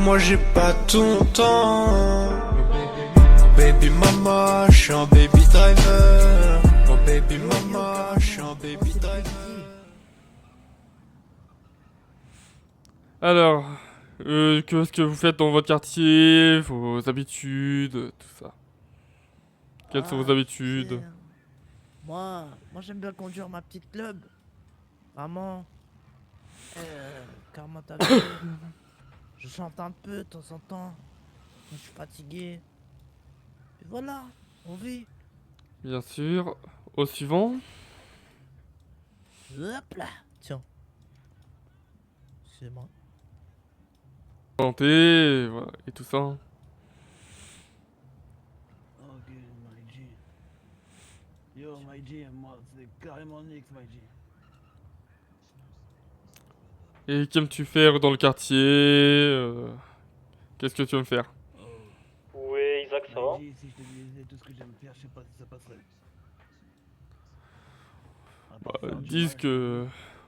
moi j'ai pas ton temps. Baby mama, je suis un baby driver. Oh baby mama, je suis un baby driver. Alors, qu'est-ce que vous faites dans votre quartier, vos habitudes, tout ça. Quelles sont vos Ah, tu sais, habitudes? hein, moi j'aime bien conduire ma petite club. Vraiment. Comment t'as vu? Je chante un peu de temps en temps quand je suis fatigué. Et voilà, on vit. Bien sûr. Au suivant. Hop là. Tiens, c'est moi. Santé, voilà, et tout ça. Ok, my G. Yo, my G, moi, c'est carrément Nix, my G. Et qu'aimes-tu faire dans le quartier Qu'est-ce que tu veux me faire? Oh, Ouais, Isaac, ça my va? G, si je te disais tout ce que j'aime faire, je sais pas si ça passerait. À part faire du Disent match, my G. que...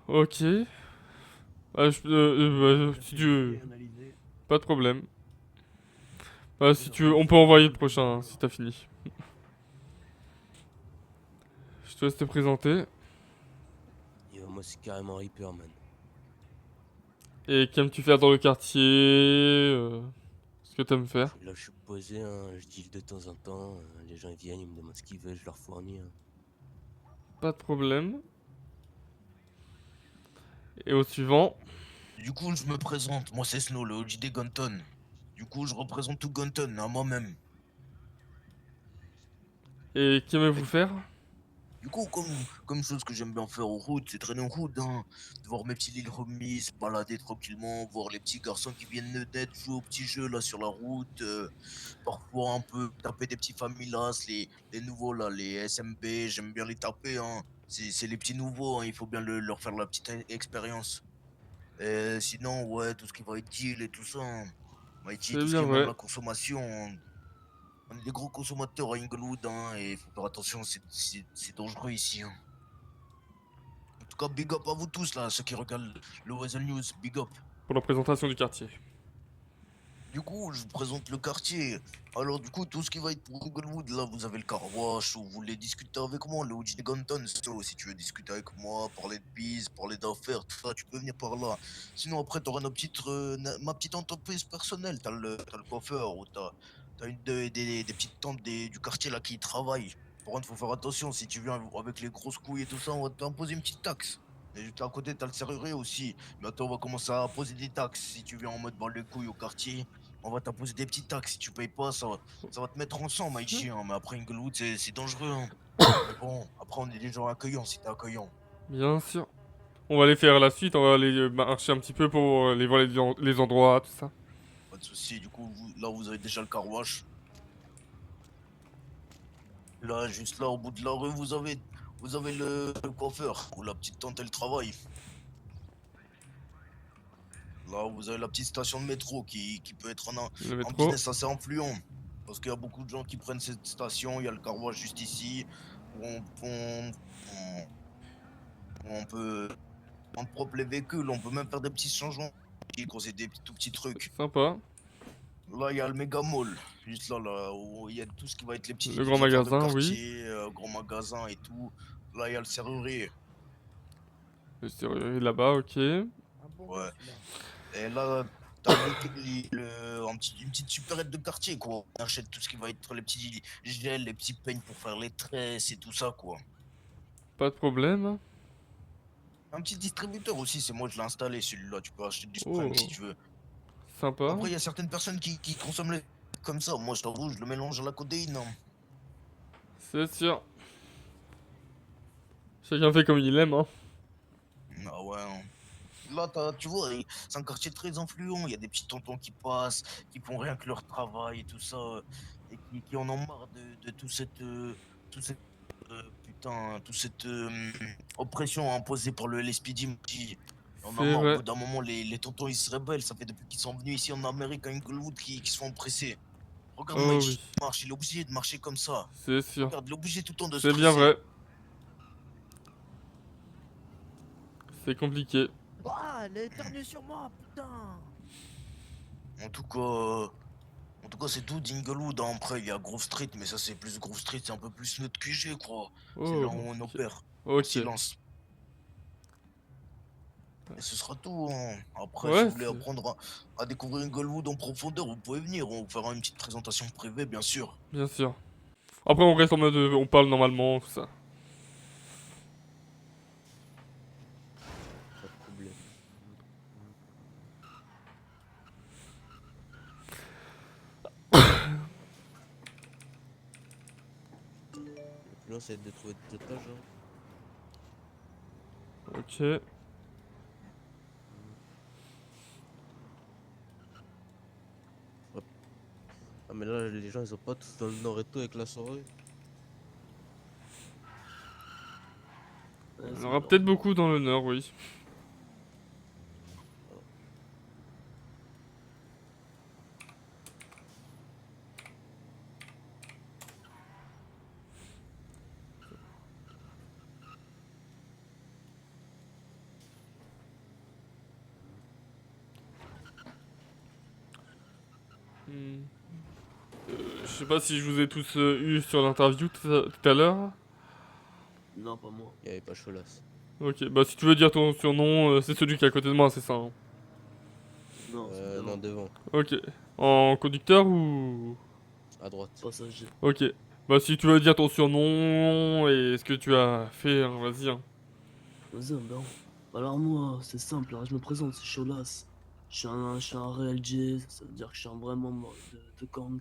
Ok. Si tu veux... Réfléchir, analyser. Pas de problème. Si Genre tu veux, comme on peut ça, envoyer le tout est prochain, hein, si t'as fini. Je te laisse te présenter. Yo, moi c'est carrément Reaper, man. Et qu'aimes-tu faire dans le quartier Ce que t'aimes faire. Là, je suis posé, hein, je deal de temps en temps. Les gens ils viennent, ils me demandent ce qu'ils veulent, je leur fournis. Hein. Pas de problème. Et au suivant. Du coup, je me présente. Moi, c'est Snow, le OG des Gunton. Du coup, je représente tout Gunton, à moi-même. Et qu'aimez-vous faire? Du coup, comme chose que j'aime bien faire aux routes, c'est traîner en route, hein. De voir mes petits Lil Homies se balader tranquillement, voir les petits garçons qui viennent de naître jouer aux petits jeux là sur la route. Parfois un peu taper des petits Familas, les nouveaux là, les SMB, j'aime bien les taper, hein. C'est les petits nouveaux, hein, il faut bien leur faire la petite expérience. Sinon, ouais, tout ce qui va être deal et tout ça, hein. Mighty, C'est tout ce bien qui est même vrai. la consommation, on est des gros consommateurs à Inglewood, hein, et faut faire attention, c'est dangereux ici, hein. En tout cas, big up à vous tous, là, ceux qui regardent le Weasel News, big up. Pour la présentation du quartier. Du coup, je vous présente le quartier. Alors, du coup, tout ce qui va être pour Inglewood, là, vous avez le car wash, ou vous voulez discuter avec moi, le OG de Gunton, si tu veux discuter avec moi, parler de biz, parler d'affaires, tout ça, tu peux venir par là. Sinon, après, t'auras ma petite entreprise personnelle, t'as le coiffeur, ou t'as des petites tantes du quartier, là, qui y travaillent. Par contre, faut faire attention, si tu viens avec les grosses couilles et tout ça, on va t'imposer une petite taxe. Et juste à côté, t'as le serrurier aussi. Mais attends, on va commencer à poser des taxes. Si tu viens en mode bas les couilles au quartier, on va t'imposer des petites taxes. Si tu payes pas, ça va te mettre en sang, my G, hein. Mais après, Inglewood, c'est dangereux, hein. Mais bon, après, on est des gens accueillants si t'es accueillant. Bien sûr. On va aller faire la suite, on va aller marcher un petit peu pour aller voir les endroits, tout ça. Pas de soucis. Du coup, là, vous avez déjà le car wash. Là, juste là, au bout de la rue, vous avez le coiffeur où la petite tante, elle travaille. Là, vous avez la petite station de métro qui peut être Le un métro. business assez influent. Parce qu'il y a beaucoup de gens qui prennent cette station. Il y a le car wash juste ici. Où on peut rendre propre les véhicules. On peut même faire des petits changements. Quand c'est des tout petits trucs. Sympa. Là, il y a le méga mall. Juste là, où il y a tout ce qui va être Le les grand affaires de magasin, oui. quartier, grands magasins et tout. Là, il y a le serrurier. Le serrurier là-bas, ok. Un bon Ouais. gosse là. Et là, t'as une petite supérette de quartier, quoi. On achète tout ce qui va être les petits gels, les petits peignes pour faire les tresses et tout ça, quoi. Pas de problème. Un petit distributeur aussi, c'est moi je l'ai installé celui-là. Tu peux acheter du Oh. Sprite si tu veux. Sympa. Après, il y a certaines personnes qui consomment les comme ça. Moi, je t'avoue, je le mélange à la codéine, hein. C'est sûr. Chacun fait comme il aime, hein. Ah ouais, hein. Là, tu vois, c'est un quartier très influent. Il y a des petits tontons qui passent, qui font rien que leur travail et tout ça, et qui en ont marre de tout cette, putain, toute cette oppression imposée par le LSPD. On a C'est marre, au vrai. bout d'un moment, les tontons ils se rebellent. Ça fait depuis qu'ils sont venus ici en Amérique, à Inglewood, qui se font oppresser. Regarde, moi, Oh il oui. marche, il est obligé de marcher comme ça. C'est sûr. Regarde, il est obligé tout le temps de C'est bien stresser. vrai. C'est compliqué. Ouah, elle est éternuée sur moi, putain. En tout cas, c'est tout d'Inglewood. Hein. Après, il y a Grove Street, mais ça, c'est plus Grove Street, c'est un peu plus notre QG, quoi. C'est là où on ok. opère. Ok. Silence. Et ce sera tout. Hein. Après, Ouais, si vous voulez c'est- apprendre à découvrir Inglewood en profondeur, vous pouvez venir. On vous fera une petite présentation privée, bien sûr. Bien sûr. Après, on reste en mode. On parle normalement, tout ça. Pas de problème. Le plan, c'est de trouver des otages. Hein. Ok. Ah, mais là, les gens, ils sont pas tous dans le nord et tout avec la soirée. Ouais, Il y c'est en aura bon. peut-être beaucoup dans le nord, oui. Hmm. Je sais pas si je vous ai tous eu sur l'interview tout à l'heure. Non, pas moi. Il y avait pas Cholas. Ok, bah si tu veux dire ton surnom, c'est celui qui est à côté de moi, c'est ça. Hein. Non, c'est Non, devant. Ok. En conducteur ou... À droite. passager. Ok. Bah si tu veux dire ton surnom et ce que tu as fait, hein, vas-y. Hein. Vas-y, ben. Alors moi, c'est simple, hein, je me présente, c'est Cholas. Je suis un réel G, ça veut dire que je suis un vrai membre de gang.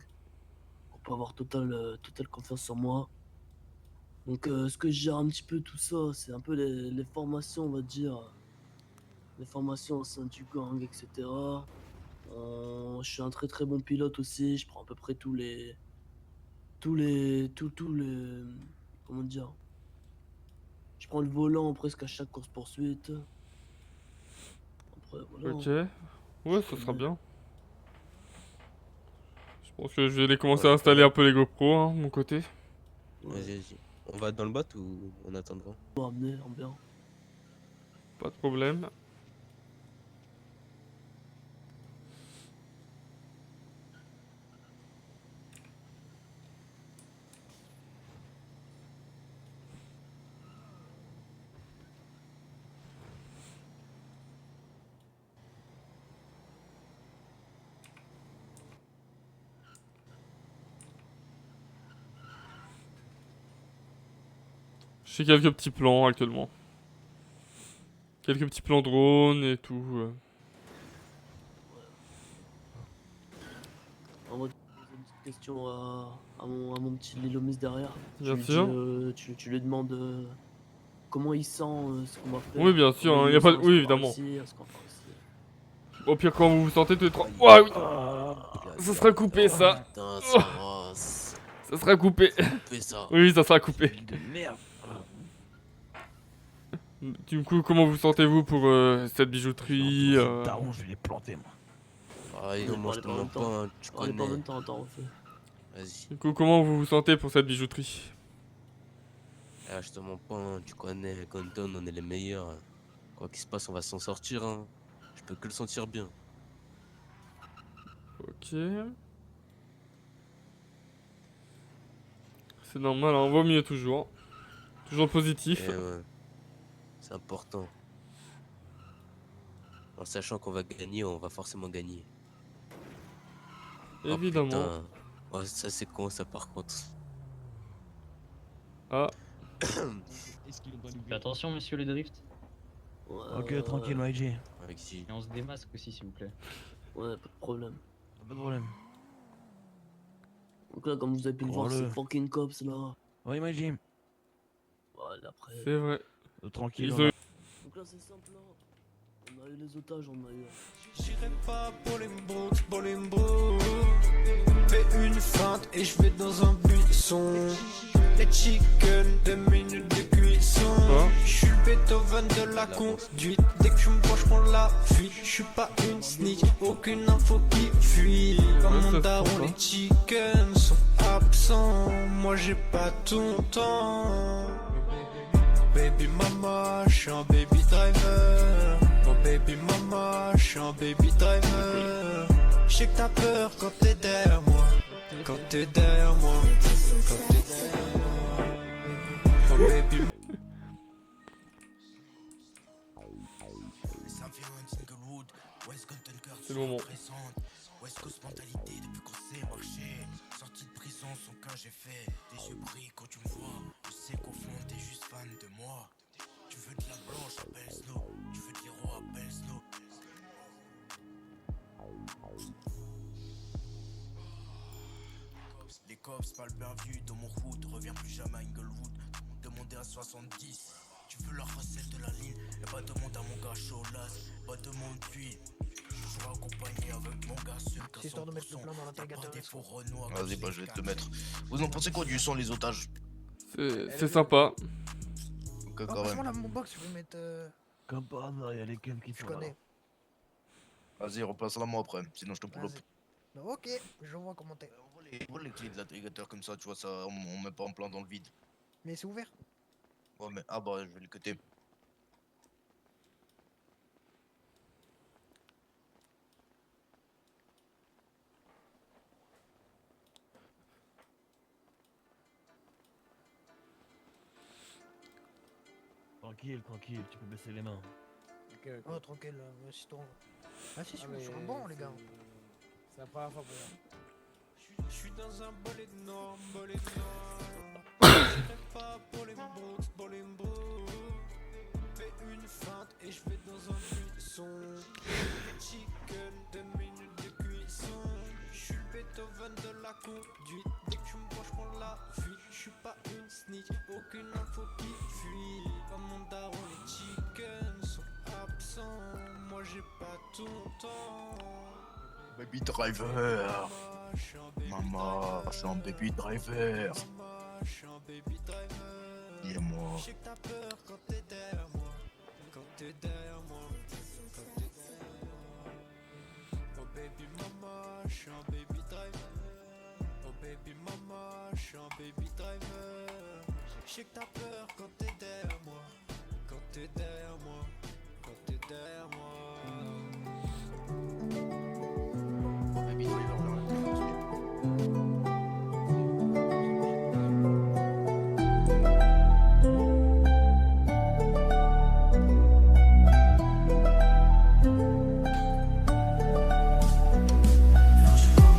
On peut avoir totale confiance en moi. Donc ce que je gère un petit peu tout ça, c'est un peu les formations, on va dire. Les formations au sein du gang, etc. Je suis un très bon pilote aussi, je prends à peu près tous les... Comment dire? Je prends le volant presque à chaque course-poursuite. Après, voilà. Ok. Ouais, ça sera connais. bien. Je pense que je vais aller commencer à installer un peu les GoPro, hein, de mon côté. Ouais. Vas-y. On va dans le bat ou on attendra? Pour amener en bien. Pas de problème. J'ai quelques petits plans actuellement. Quelques petits plans drone et tout. On va te poser une petite question à mon petit Lilomis derrière. Bien lui sûr. tu lui demandes comment il sent ce qu'on va faire. Oui, bien sûr, comment hein, il y a pas de- sent, oui, ce qu'on va évidemment. réussir, ce qu'on va pas réussir. Au pire, quand vous vous sentez tous les trois. Ouah, oui. Ça sera coupé, ça. Putain, ça rase. Ça sera coupé. Coupez ça. Oui, ça sera coupé. De merde. Du coup, comment vous sentez-vous pour cette bijouterie Daron, je vais les planter, moi. Ah, non, moi je te mens pas, hein, tu On est pas en connais. même temps, attends, on fait. Vas-y. Du coup, comment vous vous sentez pour cette bijouterie? Ah, je te mens pas, hein, tu connais. Compton, on est les meilleurs. Quoi qu'il se passe, on va s'en sortir. Hein. Je peux que le sentir bien. Ok. C'est normal, hein, vaut mieux toujours. Toujours positif. Et ouais, c'est important. En sachant qu'on va gagner, on va forcément gagner. Oh, Évidemment. putain. Ouais, ça c'est con ça par contre. Ah, Fais attention, monsieur le drift. Ouais, Ok, tranquille, YG. Avec si. Et on se démasque aussi, s'il vous plaît. Ouais, pas de problème. Pas de problème. Donc là, comme vous avez pu le voir, Prends-le. c'est fucking cops là. Oui, YG. Voilà, après. c'est vrai. Tranquille. Ils on ont- a- Donc là, c'est simple là. On a eu les otages, on a eu. J'irai pas Bolimbo. Fais une feinte et je vais dans un buisson. Les chicken, 2 minutes de cuisson. Quoi? Je suis le Beethoven de la conduite. Dès que tu me vois, je prends la fuite. Je suis pas une snitch, aucune info qui fuit. Comme Ouais, ça mon se daron, sent les pas. chickens sont absents. Moi j'ai pas ton temps. Baby mama, je suis un baby driver. Oh baby mama, je suis un baby driver. Je sais que t'as peur quand t'es derrière moi. Quand t'es derrière moi. Quand t'es derrière moi. Oh baby. Ça vient d'Inglewood, West Golden Girl C'est le moment. présente. West Coast mentalité depuis qu'on s'est marché. Sorti de prison, son cas j'ai fait. Tes yeux brillent quand tu me vois. Je sais qu'au fond t'es juste fan de moi. Tu veux de la blanche, appelle Snow. Tu veux de l'héros, appelle Snow. Les cops, pas le bien vu dans mon route. Reviens plus jamais à Inglewood. Demandez à 70. Tu veux la recette de la ligne. Et pas demande à mon gars Cholas. Pas demande lui. Je serai accompagné avec mon gars sûr qu'à C'est histoire de mettre le 100%. plan dans Y'a l'interrogateur. pas des faux Renoir. Vas-y, bah je vais te mettre. Vous en pensez quoi du son, les otages? C'est sympa. Ok, Ah, quand franchement, même. là, mon box, je vais mettre. Comme par hasard, il y a lesquels qui Je sont connais. Vas-y, replace-la moi après. Sinon, je te pull up. Vas-y. Bah, ok, je vois comment t'es. On voit les clés de l'interrogateur comme ça, tu vois, ça, on met pas en plein dans le vide. Mais c'est ouvert. Ouais, mais ah bah, je vais le cuter. Tranquille, tranquille, tu peux baisser les mains. Oh, tranquille, assis-toi. Assis-toi sur le banc, les gars. C'est la première fois pour moi. Je suis dans un bolide noir, je pas pour les mots. Fais une feinte et je vais dans un buisson. Chicken, 2 minutes de cuisson. Je suis le Beethoven de la conduite. Dès que tu me vois, je prends la fuite. Je suis pas une snitch, aucune info qui fuit. Comme mon daron, les chickens sont absents. Moi j'ai pas tout mon temps. Baby driver. Maman, je suis un baby driver. Je suis un baby driver. Dis-moi. Je sais que t'as peur quand t'es derrière moi. Quand t'es derrière moi. Quand t'es derrière moi. Oh baby mama, je suis un baby driver. Oh baby mama, je suis un baby driver. Je sais que t'as peur quand t'es derrière moi. Quand t'es derrière moi. Quand t'es derrière moi. Oh, baby driver,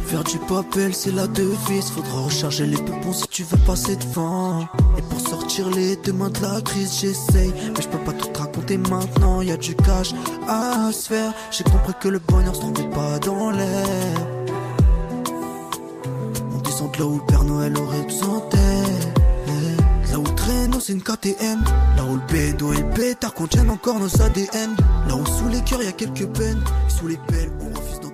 Faire du papel c'est la devise. Faudra recharger les peupons si tu veux passer devant. Et pour sortir les deux mains de la crise j'essaye. Mais je peux pas tout te raconter maintenant. Y'a du cash à se faire. J'ai compris que le bonheur se trouvait pas dans l'air. On descend de là où le Père Noël aurait dû s'enterrer. Là où le traîneau c'est une KTM. Là où le bédo et le pétard contiennent encore nos ADN. Là où sous les cœurs y'a quelques peines. Et sous les pelles on refuse d'entendre.